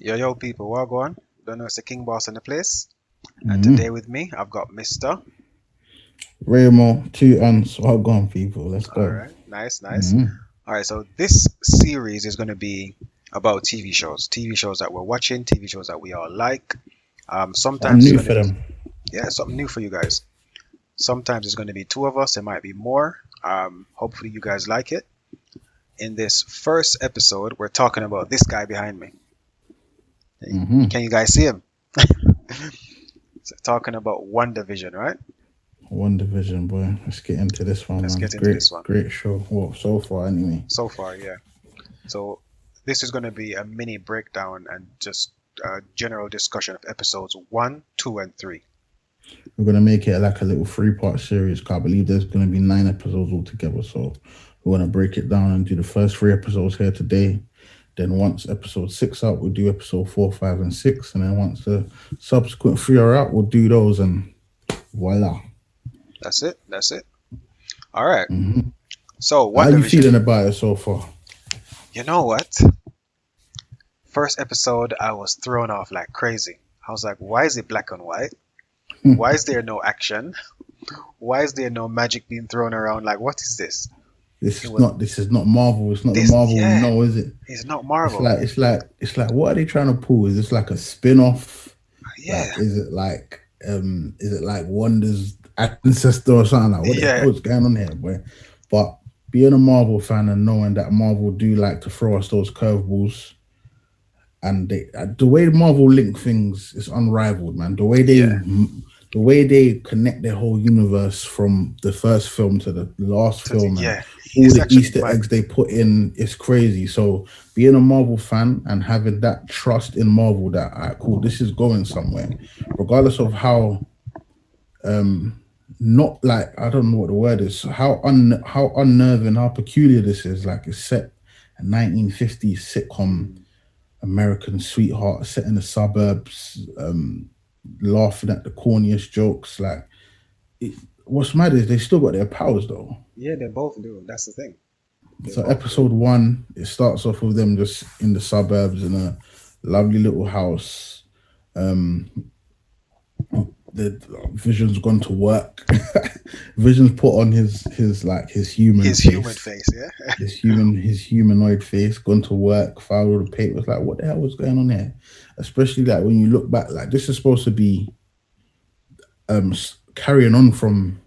Yo, people, what go on? Don't know it's the King Boss in the place. And Mm-hmm. today with me, I've got Mr. Rae Mo, two ants. Well gone, people. Let's All go. right, nice. Mm-hmm. All right, so this series is going to be about TV shows that we're watching, TV shows that we all like. Something Sometimes it's new going to for be, them. yeah, something new for you guys. Sometimes it's going to be two of us, there might be more. Hopefully, you guys like it. In this first episode, we're talking about this guy behind me. Mm-hmm. Can you guys see him? So talking about WandaVision, right? WandaVision, boy. Let's get into this one, Let's man. get into Great, this one. great show. Well, so far, anyway. So far, yeah. So this is going to be a mini breakdown and just a general discussion of episodes 1, 2, and 3. We're gonna make it like a little three-part series. 'Cause I believe there's gonna be 9 episodes altogether. So we're gonna break it down and do the first 3 episodes here today. Then once episode 6 out, we'll do episode 4, 5, and 6. And then once the subsequent 3 are out, we'll do those and voila. That's it. All right. Mm-hmm. So How you WandaVision. feeling about it so far? You know what? First episode, I was thrown off like crazy. I was like, why is it black and white? Why is there no action? Why is there no magic being thrown around? Like, what is this? This It is was not this is not Marvel. It's not the this, Marvel we yeah. know, is it? It's not It's Marvel. like what are they trying to pull? Is this like a spin-off? Yeah, Like is it like Wanda's ancestor or something? Like what the yeah, hell is going on here, boy? But being a Marvel fan and knowing that Marvel do like to throw us those curveballs, and the way Marvel link things is unrivaled, man. yeah. The way they connect their whole universe from the first film to the last film and Yeah, all it's the actually Easter mad. eggs they put in is crazy. So being a Marvel fan and having that trust in Marvel that cool, this is going somewhere, regardless of how not like I don't know what the word is, how unnerving, how peculiar this is. Like it's set a 1950s sitcom American sweetheart set in the suburbs, laughing at the corniest jokes. Like, what's mad is they still got their powers though. Yeah, they both do. That's the thing. They So, both do. episode 1, it starts off with them just in the suburbs in a lovely little house. Um, the Vision's gone to work. Vision's put on his human His human face, face, yeah. his humanoid face, gone to work, filed all the papers. Like, what the hell was going on here? Especially like when you look back, like this is supposed to be carrying on from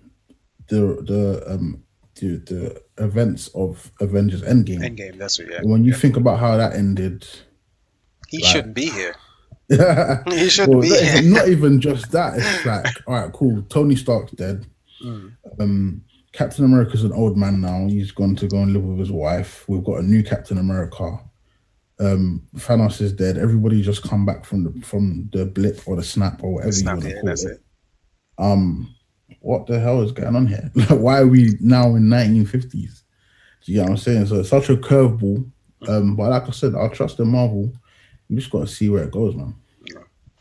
the events of Avengers Endgame. Endgame, that's it, yeah. When you Yeah. think about how that ended, He like shouldn't be here. He shouldn't well, be here. not even just that. It's like, all right, cool. Tony Stark's dead. Mm. Captain America's an old man now. He's gone to go and live with his wife. We've got a new Captain America. Thanos is dead. Everybody just come back from the blip or the snap or whatever you Snap, want to yeah, call that's it. it. What the hell is going on here? Like, why are we now in 1950s? Do you know what I'm saying? So it's such a curveball. But like I said, I trust in Marvel. You just got to see where it goes, man.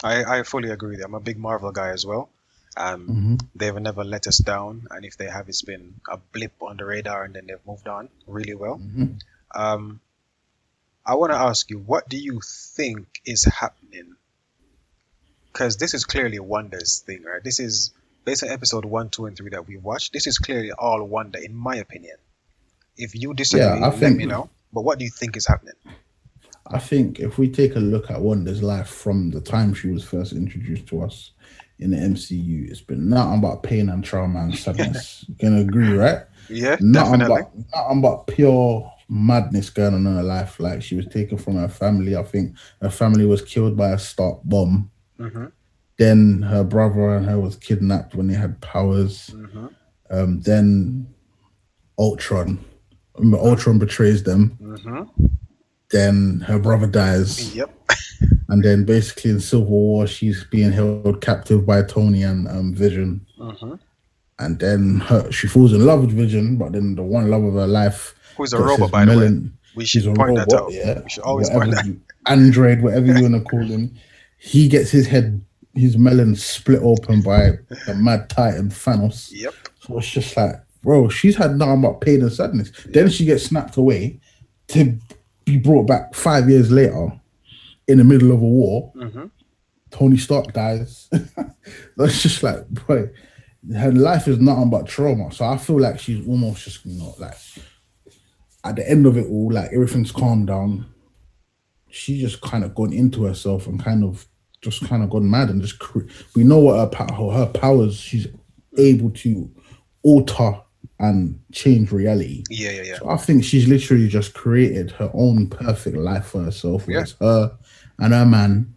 I fully agree with you. I'm a big Marvel guy as well. Mm-hmm. They've never let us down, and if they have, it's been a blip on the radar, and then they've moved on really well. Mm-hmm. Um, I want to ask you, what do you think is happening? Because this is clearly Wanda's thing, right? This is based on episode 1, 2, and 3 that we watched. This is clearly all Wanda, in my opinion. If you Yeah, disagree, let me know. But what do you think is happening? I think if we take a look at Wanda's life from the time she was first introduced to us in the MCU, it's been nothing but pain and trauma and sadness. You can agree, right? Yeah, Nothing definitely. but pure madness going on in her life. Like she was taken from her family. I think her family was killed by a start bomb. Mm-hmm. Then her brother and her was kidnapped when they had powers. Mm-hmm. Then Ultron. Remember, Ultron betrays them. Mm-hmm. Then her brother dies. Yep. And then basically in Civil War, she's being held captive by Tony and Vision. Mm-hmm. And then she falls in love with Vision, but then the one love of her life Who's a gets robot, his by the way? melon. We He's should a point that robot, out. yeah. We should always point that. Android, whatever you want to call him. He gets his melon split open by the mad titan Thanos. Yep. So it's just like, bro, she's had nothing but pain and sadness. Then she gets snapped away to be brought back 5 years later in the middle of a war. Hmm. Tony Stark dies. That's just like, boy, her life is nothing but trauma. So I feel like she's almost just not like at the end of it all, like everything's calmed down. She just kind of gone into herself and kind of just kind of gone mad and just we know what her powers. She's Hmm. able to alter and change reality. Yeah, yeah, yeah, So I think she's literally just created her own perfect life for herself, where yeah, it's her and her man,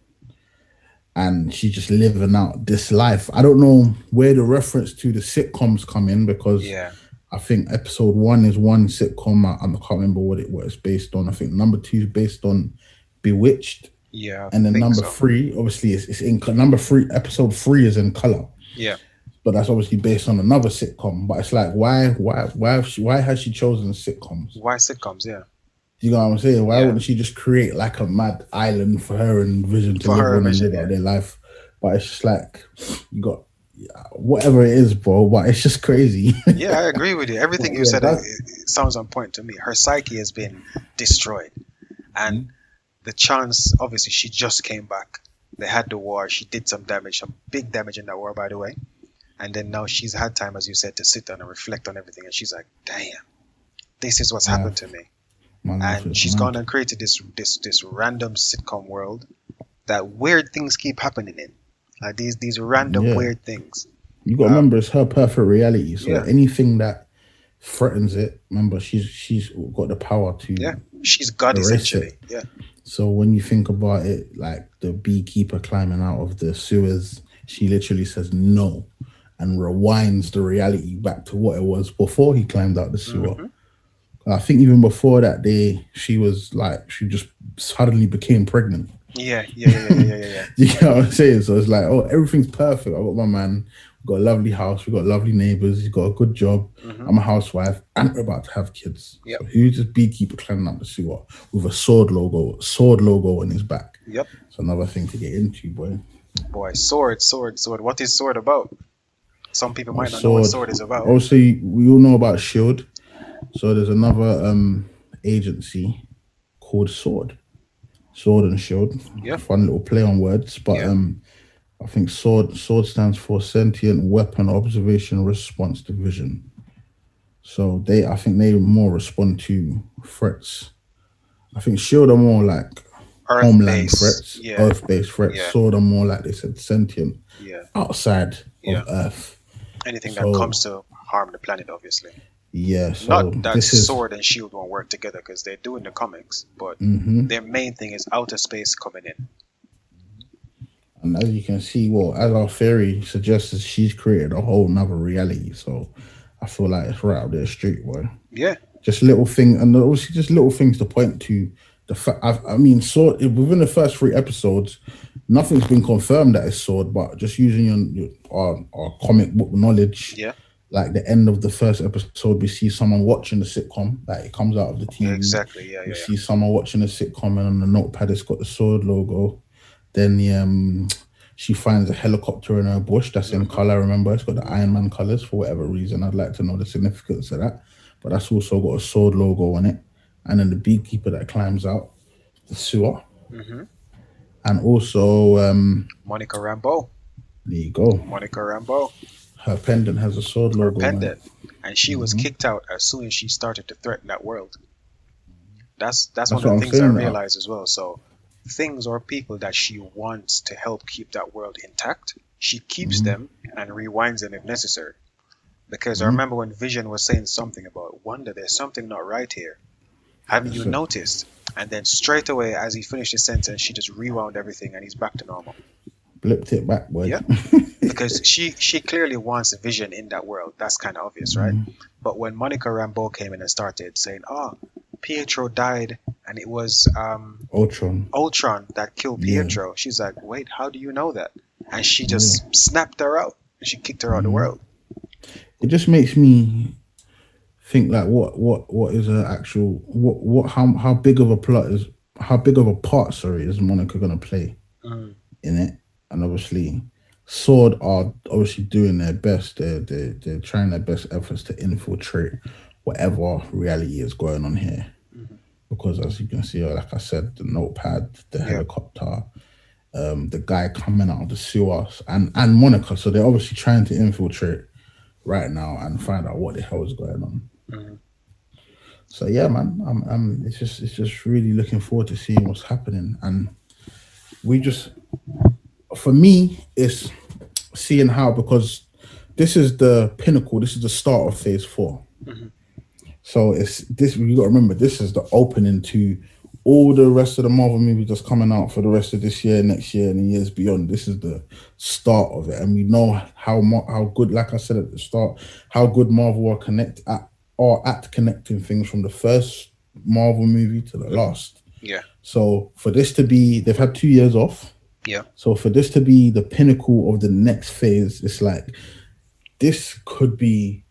and she's just living out this life. I don't know where the reference to the sitcoms come in because yeah, I think episode one is one sitcom. I can't remember what it's based on. I think number two is based on Bewitched, yeah. I and then think number so. three, obviously, it's in number three. Episode three is in color, Yeah. but that's obviously based on another sitcom. But it's like, why has she chosen sitcoms? Why sitcoms? Yeah, You know what I'm saying? Why yeah. wouldn't she just create like a mad island for her and Vision to For live her on and vision, live yeah. out their life? But it's just like you got whatever it is, bro. But it's just crazy. Yeah, I agree with you. Everything But you yeah, said that it sounds on point to me. Her psyche has been destroyed, and mm, the chance, obviously, she just came back. They had the war. She did some damage, some big damage in that war, by the way. And then now she's had time, as you said, to sit down and reflect on everything. And she's like, "Damn, this is what's happened to life, me." my life And is she's gone mad. and created this random sitcom world that weird things keep happening in, like these random Yeah, weird things. you got to Um, remember it's her perfect reality. So yeah, anything that threatens it, remember she's got the power yeah. to She's God erase essentially. it. Yeah. So when you think about it, like the beekeeper climbing out of the sewers, she literally says no and rewinds the reality back to what it was before he climbed out the sewer. Hmm. I think even before that day, she was like, she just suddenly became pregnant. Yeah, yeah, yeah, yeah, yeah, yeah, yeah. You know what I'm saying? So it's like, oh, everything's perfect. I got my man, we got a lovely house, we got lovely neighbors, he's got a good job. Hmm. I'm a housewife, and we're about to have kids. Yep, So who's this beekeeper climbing up the sewer with a sword logo on his back? yep. It's another thing to get into, boy. Boy, sword, sword, sword. What is sword about? Some people Oh, might not know what sword. sword is about. Also, we all know about Shield. So there's another agency called Sword and Shield. Yeah, Fun little play on words, but yeah. I think sword stands for Sentient Weapon Observation Response Division. So I think they more respond to threats. I think Shield are more like Earth homeland base. threats, Yeah, Earth-based threats. yeah, Sword are more like they said sentient, yeah, outside of yeah. Earth. Anything that So comes to harm the planet, obviously. yeah, so Not that this is sword and shield won't work together because they do in the comics, but hmm their main thing is outer space coming in. and as you can see, well, as our theory suggests, she's created a whole nother reality. So I feel like it's right up their street, boy. Yeah. Just little thing, and obviously just little things to point to the fact. I mean, sword within the first three episodes, nothing's been confirmed that it's sword, but just using our comic book knowledge, Yeah. like the end of the first episode, we see someone watching the sitcom, like it comes out of the TV. Exactly. Yeah. We Yeah. Yeah. see someone watching the sitcom, and on the notepad, it's got the sword logo. Then she finds a helicopter in her bush that's in Hmm. color. Remember, it's got the Hmm. Iron Man colors for whatever reason. I'd like to know the significance of that. But that's also got a sword logo on it. And then the beekeeper that climbs out the sewer. Hmm. And also, Monica Rambeau. there you go. Monica Rambeau. Her pendant has a sword Her logo on it. pendant, and she was Hmm. kicked out as soon as she started to threaten that world. That's one That's of what the I'm things I saying. realized as well. So things or people that she wants to help keep that world intact, she keeps Mhm, them and rewinds them if necessary. Because I mhm. remember when Vision was saying something about wonder, there's something not right here. Haven't you That's it. noticed? And then straight away, as he finished his sentence, she just rewound everything and he's back to normal. Blipped it back, boy. Yeah, because she clearly wants Vision in that world. That's kind of obvious, right? Mhm. But when Monica Rambeau came in and started saying, "Oh, Pietro died, and it was Ultron. Ultron that killed Yeah, Pietro," she's like, "Wait, how do you know that?" And she yeah. just snapped her out and she kicked her out of the Mhm. world. It just makes me think like what is a actual what how big of a plot is how big of a part, sorry, is Monica gonna play Mm, in it? And obviously, Sword are obviously doing their best. They're trying their best efforts to infiltrate whatever reality is going on here. mhm. because as you can see, like I said, the notepad, the Yeah. helicopter, the guy coming out of the sewers, and Monica. So they're obviously trying to infiltrate right now and find out what the hell is going on. Hmm. So yeah, man, it's just really looking forward to seeing what's happening, and we just for me, it's seeing how because this is the pinnacle, this is the start of phase four. Hmm. So it's this you got to remember this is the opening to all the rest of the Marvel movies that's coming out for the rest of this year, next year, and the years beyond. This is the start of it, and we know how good, like I said at the start, how good Marvel are at connecting things from the first Marvel movie to the Hmm. last. Yeah. So for this to be, they've had 2 years off. Yeah. So for this to be the pinnacle of the next phase, it's like this could be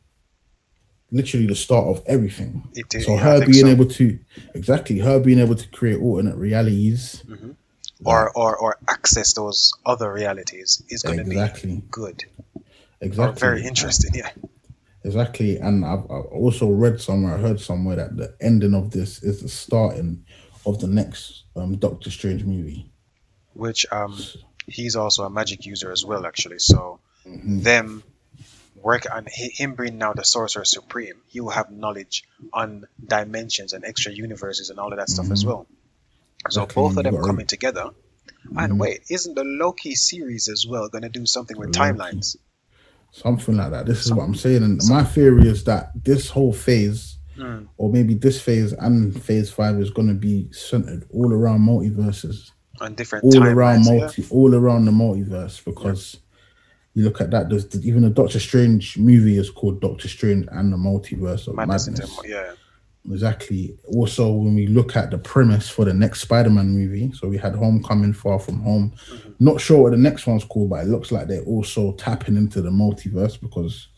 literally the start of everything. So Yeah, I her think being so. able to exactly her being able to create alternate realities, Hmm. like Or access those other realities is going to be exactly, good or very exactly, interesting. Yeah. exactly. And I've also read somewhere, I heard somewhere that the ending of this is the starting of the next Doctor Strange movie. Which he's also a magic user as well, actually. So Mhm. them work on him being now the Sorcerer Supreme. He will have knowledge on dimensions and extra universes and all of that stuff as well. So Exactly, both and of you them got coming together. And mhm, wait, isn't the Loki series as well going to do something with timelines? something like that. This is what Some I'm saying, and some my theory is that this whole phase, mm, or maybe this phase and phase five, is going to be centered all around multiverses, on different timelines. Yeah, all around the multiverse. yeah, Because you look at that, even the Doctor Strange movie is called Doctor Strange and the Multiverse of madness and Madness. yeah. Exactly. Also, when we look at the premise for the next Spider-Man movie, so we had Homecoming, Far From Home. Hmm. Not sure what the next one's called, but it looks like they're also tapping into the multiverse because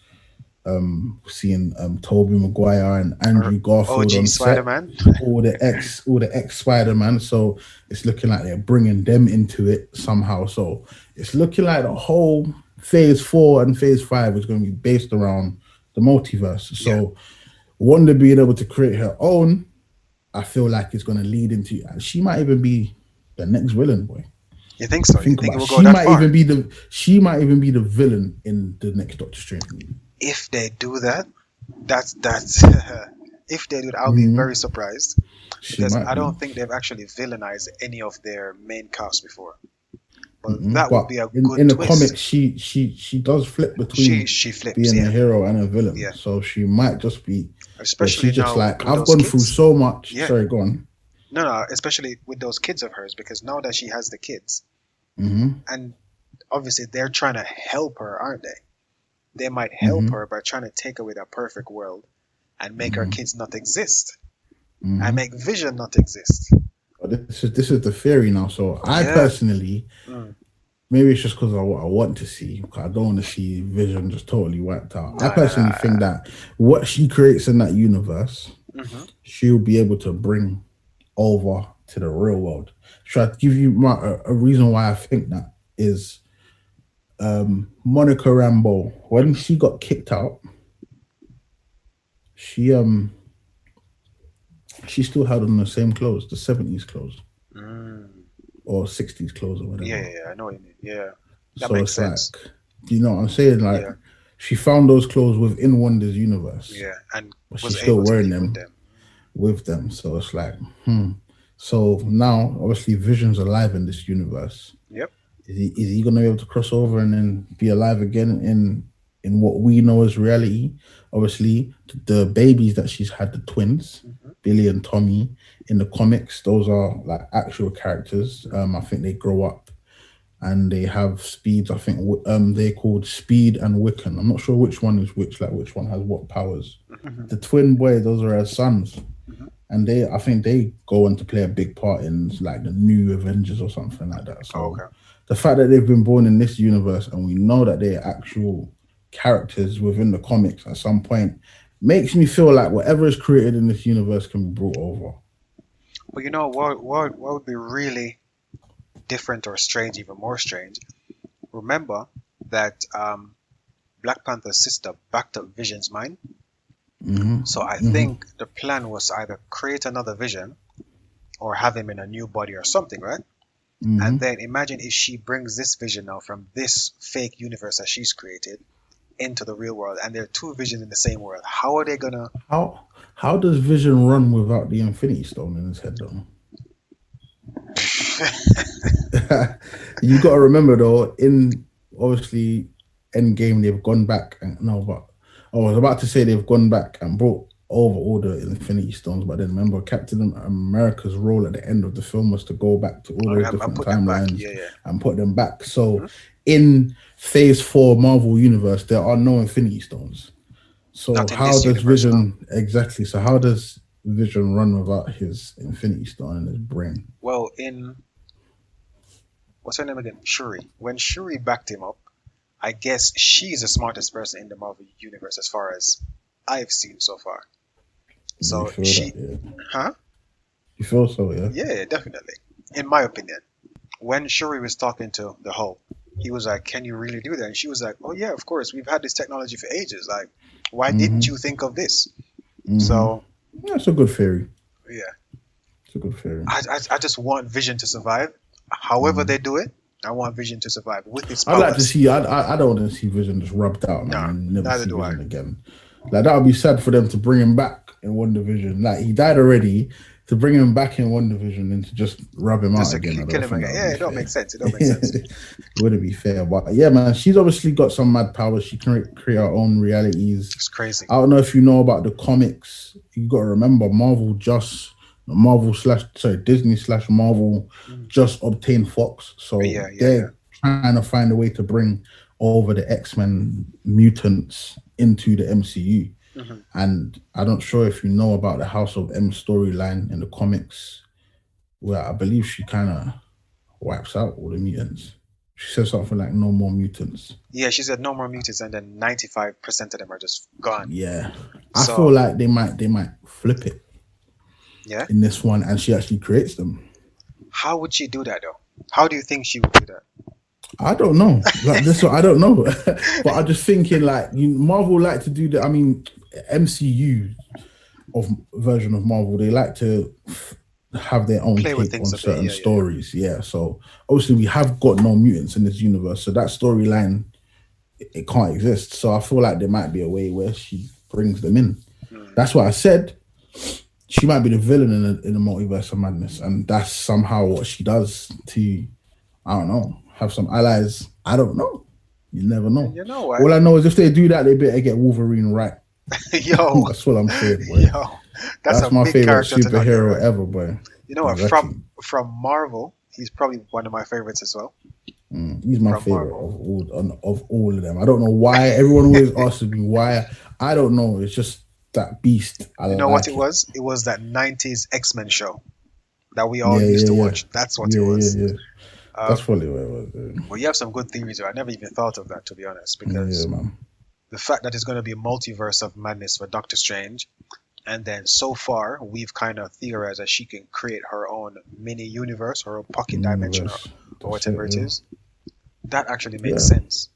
seeing Tobey Maguire and Or Andrew Garfield OG on Spider set, Man. all the ex Spider-Man. So it's looking like they're bringing them into it somehow. So it's looking like the whole phase four and phase five is going to be based around the multiverse. Yeah, So Wanda being able to create her own, I feel like it's going to lead into, and she might even be the next villain, boy. you think so? You Think think it about it. will go that far? She might even be the villain in the next Doctor Strange movie. If they do that, that's if they do, I'll be Mhm. very surprised She because might I be. don't think they've actually villainized any of their main cast before. But Mm-mm. that would But be a in good the twist. comics, she does flip She between she flips, being a yeah, hero and a villain. yeah. So she might just be where Especially she's just now like, with I've those gone through kids. so much. Yeah, Sorry, go on. no, no. Especially with those kids of hers, because now that she has the kids, Hmm. and obviously they're trying to help her, aren't they? They might help Hmm. her by trying to take away that perfect world and make her Hmm. kids not exist and Hmm. make Vision not exist. But this is the theory now. So I Yeah. personally, Mm. maybe it's just because I want to see. 'Cause I don't want to see Vision just totally wiped out. I Nah, nah, personally nah. think that what she creates in that universe, Hmm. she'll be able to bring over to the real world. Should I give you a reason why I think that is Monica Rambeau when Hmm. she got kicked out, she she still had on the same clothes, the 70s clothes Mm. or 60s clothes or Yeah, whatever. yeah, yeah, I know what you mean. Yeah, that So makes it's like, sense. do you know what I'm saying? Like Yeah, she found those clothes within Wanda's universe, yeah, and but was she's still able to wearing leave with them them. with them. So it's like, hmm. So now obviously Vision's alive in this universe. Yep. Is he gonna be able to cross over and then be alive again in what we know as reality? Obviously, the babies that she's had, the twins, Hmm. Billy and Tommy, in the comics, those are like actual characters. I think they grow up and they have speeds. I think they're called Speed and Wiccan. I'm not sure which one is which, like which one has what powers. Hmm. The twin boys, those are her sons, Hmm. and I think they go on to play a big part in like the new Avengers or something like that. Oh, So okay. the fact that they've been born in this universe and we know that they're actual characters within the comics at some point makes me feel like whatever is created in this universe can be brought over. But you know what would be really different or strange, even more strange? Remember that Black Panther's sister backed up Vision's mind. Hmm. So I Hmm. think the plan was to either create another Vision or have him in a new body or something, right? And Mm-hmm. then imagine if she brings this Vision now from this fake universe that she's created into the real world, and there are two Visions in the same world. How are they gonna? How does Vision run without the Infinity Stone in his head though? You got to remember though, in obviously Endgame, they've gone back and no, but I was about to say they've gone back and brought over all the Infinity Stones, but then remember Captain America's role at the end of the film was to go back to all those And different put them back. timelines Yeah, yeah. and put them back. So Hmm. in Phase Four Marvel Universe, there are no Infinity Stones. So Not in how this does universe, no. Vision exactly? So how does Vision run without his Infinity Stone in his brain? Well, in what's her name again? Shuri. When Shuri backed him up, I guess she's the smartest person in the Marvel universe as far as I've seen so far. You So feel that? she, Yeah. huh? You feel so? Yeah. Yeah, definitely. In my opinion, when Shuri was talking to the Hulk, he was like, "Can you really do that?" And she was like, "Oh yeah, of course. We've had this technology for ages. Like, why didn't you Mm-hmm. think of this?" Mm-hmm. So That's a good theory. yeah, It's a good theory. I just want Vision to survive. However Mm. they do it, I want Vision to survive with his I'd like to powers. see. I don't want to see Vision just rubbed out, man, No, and never neither see do I. Vision again. Like that would be sad for them to bring him back in One Division. Like he died already. To bring him back in One Division and to just rub him Just out to again, I kill don't him think again. that would Yeah, be it don't make fair. sense. It don't make sense. It wouldn't be fair, but yeah, man, she's obviously got some mad powers. She can create her own realities. It's crazy. I don't know if you know about the comics. You got to remember, Marvel slash sorry Disney slash Marvel Mhm. just obtained Fox, so Yeah, yeah, yeah. they're trying to find a way to bring over the X-Men mutants into the MCU. Hmm. And I'm not sure if you know about the House of M storyline in the comics, where I believe she kind of wipes out all the mutants. She says something like "no more mutants." Yeah, she said no more mutants, and then 95% of them are just gone. Yeah, I feel So like they might flip it yeah, in this one, and she actually creates them. how would she do that though? How do you think she would do that? I don't know. Like this, one, I don't know. But I'm just thinking, like Marvel like to do that. I mean, MCU of version of Marvel, they like to have their own Play with take things on a bit. certain Yeah, yeah, stories. Yeah. So obviously we have got no mutants in this universe, so that storyline it can't exist. So I feel like there might be a way where she brings them in. yeah. Mm. That's why I said she might be the villain in the multiverse of madness, and that's somehow what she does to I don't know have some allies. I don't know. You never And know. you know what? All I know is if they do that, they better get Wolverine right. Yo, That's what I'm saying, boy. yo, that's a That's my big favorite character to not get superhero right. ever, boy. You know what? Exactly. From Marvel, he's probably one of my favorites as well. He's my From favorite Marvel. of all of them. I don't know why everyone always asks me why. I don't know. It's just that beast. I You know what it like it. was? It was that 90s X-Men show that we all Yeah, used yeah, to yeah, watch. That's what it yeah, yeah, was. yeah. That's Um, probably what it was. well, you have some good theories there. I never even thought of that, to be honest, Yeah, because man. the fact that it's going to be a multiverse of madness for Doctor Strange, and then so far we've kind of theorized that she can create her own mini universe, her own pocket dimension, Universe. or That's it. whatever it Yeah, is. That actually makes yeah, sense.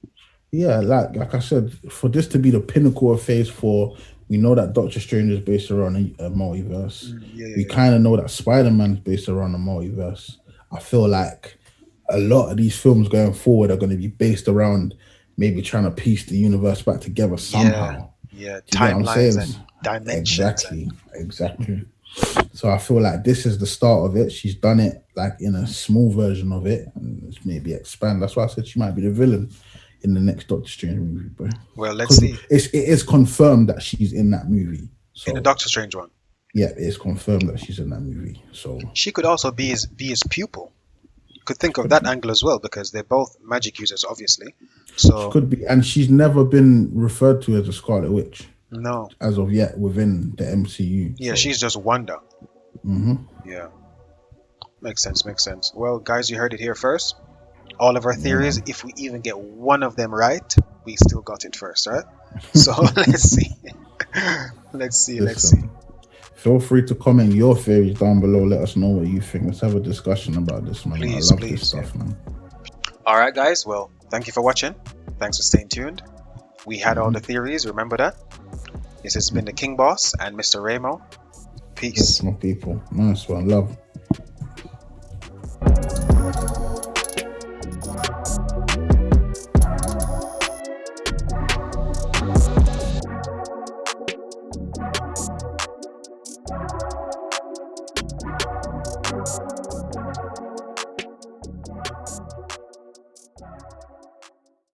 yeah. Like I said, for this to be the pinnacle of Phase Four, we know that Doctor Strange is based around a multiverse. Mm, yeah, We yeah, yeah. kind of know that Spider Man is based around a multiverse. I feel like a lot of these films going forward are going to be based around maybe trying to piece the universe back together Yeah, somehow. yeah. Do you get what I'm Timelines saying? and dimensions and Exactly, exactly. So I feel like this is the start of it. She's done it like in a small version of it, and it's maybe expand. That's why I said she might be the villain in the next Doctor Strange movie, bro. well, let's Because see. it is confirmed that she's in that movie. In the So Doctor Strange one, yeah, it's confirmed that she's in that movie. So she could also be his pupil. Could think of could that be. angle as well because they're both magic users, obviously. She So could be, and she's never been referred to as a Scarlet Witch no, as of yet within the MCU. yeah, So, she's just Wanda. hmm Yeah, makes sense, makes sense. Well, guys, you heard it here first. All of our yeah, theories, man. if we even get one of them right, we still got it first, right? So let's see. Let's see, let's see. Listen, feel free to comment your theories down below. Let us know what you think. Let's have a discussion about this, man. I Please, love this please, yeah. stuff, man. All right, guys. Well, thank you for watching. Thanks for staying tuned. We had all hmm the theories. Remember that. This has been the King Boss and Mr. Rae Mo. Peace. Yes, my people. Nice one. Love.